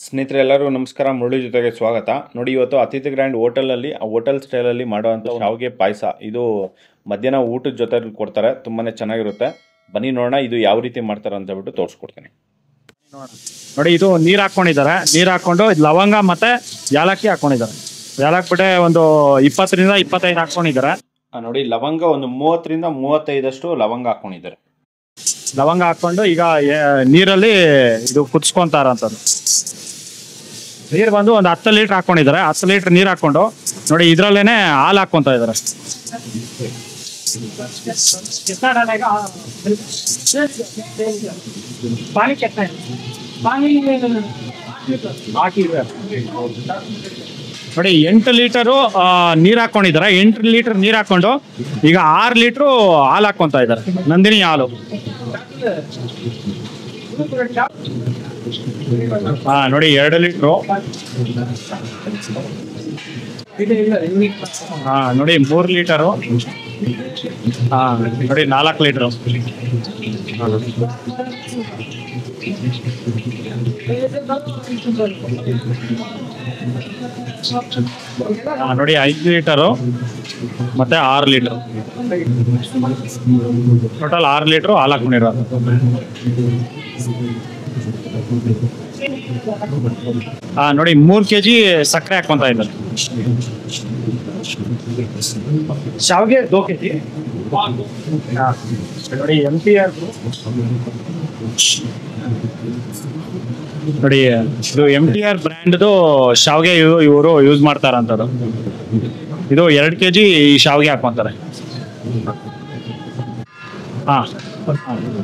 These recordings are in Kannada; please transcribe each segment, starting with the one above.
ಸ್ನೇಹಿತರೆ ಎಲ್ಲರೂ ನಮಸ್ಕಾರ. ಮುರಳಿ ಜೊತೆಗೆ ಸ್ವಾಗತ. ನೋಡಿ, ಇವತ್ತು ಅತಿಥಿ ಗ್ರ್ಯಾಂಡ್ ಹೋಟೆಲಲ್ಲಿ ಹೋಟೆಲ್ ಸ್ಟೈಲಲ್ಲಿ ಮಾಡುವಂಥ ಶಾವಿಗೆ ಪಾಯಸ. ಇದು ಮಧ್ಯಾಹ್ನ ಊಟದ ಜೊತೆ ಕೊಡ್ತಾರೆ. ತುಂಬಾ ಚೆನ್ನಾಗಿರುತ್ತೆ. ಬನ್ನಿ ನೋಡೋಣ ಇದು ಯಾವ ರೀತಿ ಮಾಡ್ತಾರೆ ಅಂತ ಹೇಳ್ಬಿಟ್ಟು ತೋರಿಸ್ಕೊಡ್ತೀನಿ. ನೋಡಿ, ಇದು ನೀರು ಹಾಕೊಂಡಿದ್ದಾರೆ. ನೀರು ಹಾಕೊಂಡು ಲವಂಗ ಮತ್ತೆ ಯಾಲಕ್ಕಿ ಹಾಕೊಂಡಿದ್ದಾರೆ. ಯಾಲಕ್ಕಿ ಒಂದು 20 ರಿಂದ 25 ಹಾಕೊಂಡಿದ್ದಾರೆ. ನೋಡಿ, ಲವಂಗ ಒಂದು 30 ರಿಂದ 35 ಲವಂಗ ಹಾಕೊಂಡಿದ್ದಾರೆ. ಲವಂಗ ಹಾಕೊಂಡು ಈಗ ನೀರಲ್ಲಿ ಇದು ಕುದಿಸ್ಕೊಂತಾರಂತದ್ದು. ನೀರು ಬಂದು ಒಂದು 10 ಲೀಟರ್ ಹಾಕೊಂಡಿದ್ದಾರೆ. 10 ಲೀಟರ್ ನೀರು ಹಾಕೊಂಡು ನೋಡಿ ಇದ್ರಲ್ಲೇನೆ ಹಾಲು ಹಾಕೊಂತ ಇದಾರೆ. ನೋಡಿ 8 ಲೀಟರು ನೀರು ಹಾಕೊಂಡಿದ್ದಾರೆ. 8 ಲೀಟರ್ ನೀರು ಹಾಕೊಂಡು ಈಗ 6 ಲೀಟ್ರು ಹಾಲು ಹಾಕೊಂತ ಇದ್ದಾರೆ. ನಂದಿನಿ ಹಾಲು. ನೋಡಿ 2 ಲೀಟ್ರು. ನೋಡಿ 3 ಲೀಟರು. ನೋಡಿ 4 ಲೀಟ್ರು. ನೋಡಿ 5 ಲೀಟರು ಮತ್ತೆ 6 ಲೀಟರ್. ಟೋಟಲ್ 6 ಲೀಟರ್ ಹಾಲು ಹಾಕೊಂಡಿರೋದು. ನೋಡಿ 3 kg ಸಕ್ಕರೆ ಹಾಕೊಂತ ಇದ್ದಾರೆ. ಶಾವಿಗೆ 2 kg. ನೋಡಿ MTR ನೋಡಿ ಇದು MTR ಬ್ರ್ಯಾಂಡ್ದು ಶಾವಿಗೆ ಇವರು ಯೂಸ್ ಮಾಡ್ತಾರಂತದ್ದು. ಇದು 2 kg ಈ ಶಾವಿಗೆ ಹಾಕೊಂತಾರೆ.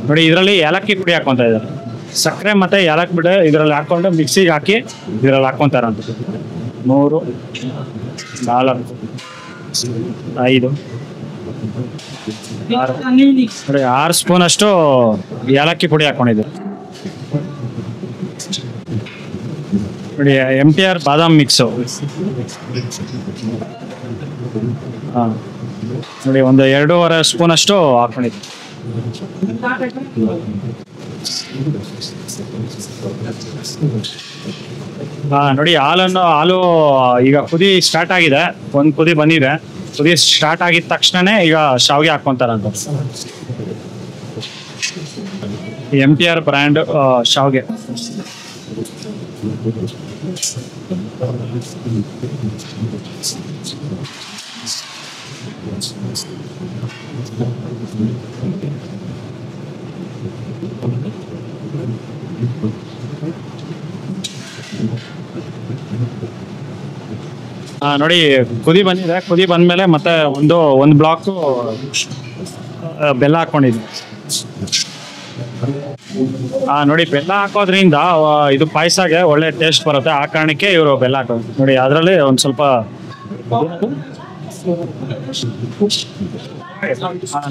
ನೋಡಿ ಇದರಲ್ಲಿ ಏಲಕ್ಕಿ ಪುಡಿ ಹಾಕೊಂತ ಇದ್ದಾರೆ. ಸಕ್ಕರೆ ಮತ್ತೆ ಏಲಕ್ಕಿ ಪುಡಿ ಇದರಲ್ಲಿ ಹಾಕೊಂಡು ಮಿಕ್ಸಿಗೆ ಹಾಕಿ ಇದರಲ್ಲಿ ಹಾಕೊಂತಾರಂತ. 3 4 5 ನೋಡಿ 6 ಸ್ಪೂನ್ ಅಷ್ಟು ಏಲಕ್ಕಿ ಪುಡಿ ಹಾಕೊಂಡಿದ್ದಾರೆ. ನೋಡಿ MTR ಬಾದಾಮ್ ಮಿಕ್ಸು. ನೋಡಿ ಒಂದು 2.5 ಸ್ಪೂನ್ ಅಷ್ಟು ಹಾಕೊಂಡಿದ್ದೆ. ನೋಡಿ ಹಾಲು ಈಗ ಕುದಿ ಸ್ಟಾರ್ಟ್ ಆಗಿದೆ. ಒಂದು ಕುದಿ ಬಂದಿದೆ. ಕುದಿ ಸ್ಟಾರ್ಟ್ ಆಗಿದ ತಕ್ಷಣನೇ ಈಗ ಶಾವಿಗೆ ಹಾಕೊಂತಾರಂತ. MTR ಬ್ರ್ಯಾಂಡ್ ಶಾವಿಗೆ. ನೋಡಿ ಕುದಿ ಬಂದಿದೆ. ಕುದಿ ಬಂದ್ಮೇಲೆ ಮತ್ತೆ ಒಂದು ಬ್ಲಾಕ್ ಬೆಲ್ಲ ಹಾಕೊಂಡಿದ್ವಿ. ನೋಡಿ ಬೆಲ್ಲ ಹಾಕೋದ್ರಿಂದ ಇದು ಪಾಯಸಗೆ ಒಳ್ಳೆ ಟೇಸ್ಟ್ ಬರುತ್ತೆ. ಆ ಕಾರಣಕ್ಕೆ ಇವರು ಬೆಲ್ಲ ಹಾಕೋದು. ನೋಡಿ ಅದರಲ್ಲಿ ಒಂದು ಸ್ವಲ್ಪ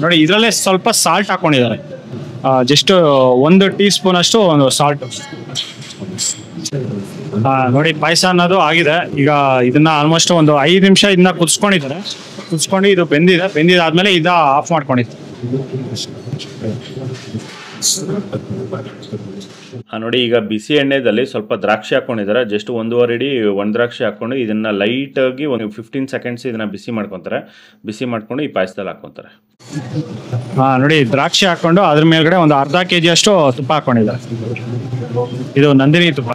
ನೋಡಿ ಇದರಲ್ಲೇ ಸ್ವಲ್ಪ ಸಾಲ್ಟ್ ಹಾಕೊಂಡಿದ್ದಾರೆ. ಜಸ್ಟ್ 1 ಟೀ ಸ್ಪೂನ್ ಅಷ್ಟು ಒಂದು ಸಾಲ್ಟ್. ನೋಡಿ ಪಾಯಸ ಅನ್ನೋದು ಆಗಿದೆ. ಈಗ ಇದನ್ನ ಆಲ್ಮೋಸ್ಟ್ ಒಂದು 5 ನಿಮಿಷ ಇದನ್ನ ಕುದಿಸ್ಕೊಂಡಿದ್ದಾರೆ. ಕುದಿಸ್ಕೊಂಡು ಇದು ಬೆಂದಿದಾದ್ಮೇಲೆ ಇದ ಆಫ್ ಮಾಡ್ಕೊಂಡಿತ್ತು. ನೋಡಿ ಈಗ ಬಿಸಿ ಎಣ್ಣೆದಲ್ಲಿ ಸ್ವಲ್ಪ ದ್ರಾಕ್ಷಿ ಹಾಕೊಂಡಿದ್ದಾರೆ. ಜಸ್ಟ್ 1.5 ಇಡಿ ದ್ರಾಕ್ಷಿ ಹಾಕೊಂಡು ಇದನ್ನ ಲೈಟ್ ಆಗಿ ಒಂದು 15 ಸೆಕೆಂಡ್ಸ್ ಇದನ್ನ ಬಿಸಿ ಮಾಡ್ಕೊಂತಾರೆ. ಬಿಸಿ ಮಾಡ್ಕೊಂಡು ಈ ಪಾಯಸದಲ್ಲಿ ಹಾಕೊಂತಾರೆ. ನೋಡಿ ದ್ರಾಕ್ಷಿ ಹಾಕೊಂಡು ಅದ್ರ ಮೇಲ್ಗಡೆ ಒಂದು ಅರ್ಧ kg ಅಷ್ಟು ತುಪ್ಪ ಹಾಕೊಂಡಿದ್ದಾರೆ. ಇದು ನಂದಿನಿ ತುಪ್ಪ.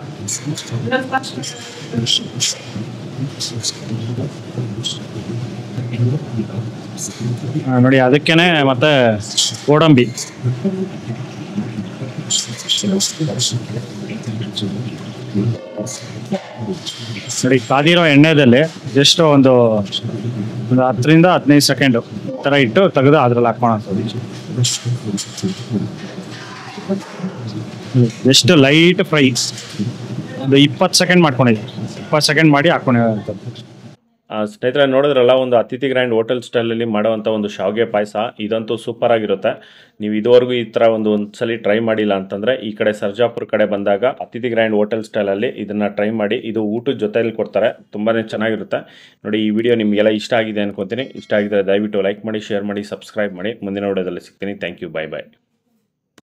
ನೋಡಿ ಅದಕ್ಕೇನೆ ಮತ್ತೆ ಗೋಡಂಬಿ. ನೋಡಿ ಕಾದಿರೋ ಎಣ್ಣೆದಲ್ಲಿ ಜಸ್ಟ್ ಒಂದು 10 ರಿಂದ 15 ಸೆಕೆಂಡ್ ತರ ಇಟ್ಟು ತೆಗೆದು ಅದ್ರಲ್ಲಿ ಹಾಕೋಣ. ಜಸ್ಟ್ ಲೈಟ್ ಫ್ರೈ ಒಂದು 20 ಸೆಕೆಂಡ್ ಮಾಡ್ಕೊಂಡಿದ್ದೆ. 20 ಸೆಕೆಂಡ್ ಮಾಡಿ ಹಾಕೊಂಡಿರೋಂಥದ್ದು. ಸ್ನೇಹಿತರೆ ನೋಡಿದ್ರಲ್ಲ, ಒಂದು ಅತಿಥಿ ಗ್ರ್ಯಾಂಡ್ ಹೋಟೆಲ್ ಸ್ಟೈಲಲ್ಲಿ ಮಾಡುವಂಥ ಒಂದು ಶಾವಿಗೆ ಪಾಯಸ. ಇದಂತೂ ಸೂಪರ್ ಆಗಿರುತ್ತೆ. ನೀವು ಇದುವರೆಗೂ ಈ ಥರ ಒಂದ್ಸಲಿ ಟ್ರೈ ಮಾಡಿಲ್ಲ ಅಂತಂದರೆ ಈ ಕಡೆ ಸರ್ಜಾಪುರ ಕಡೆ ಬಂದಾಗ ಅತಿಥಿ ಗ್ರ್ಯಾಂಡ್ ಹೋಟೆಲ್ ಸ್ಟೈಲಲ್ಲಿ ಇದನ್ನು ಟ್ರೈ ಮಾಡಿ. ಇದು ಊಟದ ಜೊತೆಯಲ್ಲಿ ಕೊಡ್ತಾರೆ. ತುಂಬಾ ಚೆನ್ನಾಗಿರುತ್ತೆ. ನೋಡಿ, ಈ ವಿಡಿಯೋ ನಿಮಗೆಲ್ಲ ಇಷ್ಟ ಆಗಿದೆ ಅನ್ಕೊತೀನಿ. ಇಷ್ಟ ಆಗಿದ್ರೆ ದಯವಿಟ್ಟು ಲೈಕ್ ಮಾಡಿ, ಶೇರ್ ಮಾಡಿ, ಸಬ್ಸ್ಕ್ರೈಬ್ ಮಾಡಿ. ಮುಂದಿನ ವಿಡಿಯೋದಲ್ಲಿ ಸಿಗ್ತೀನಿ. Thank you. Bye bye.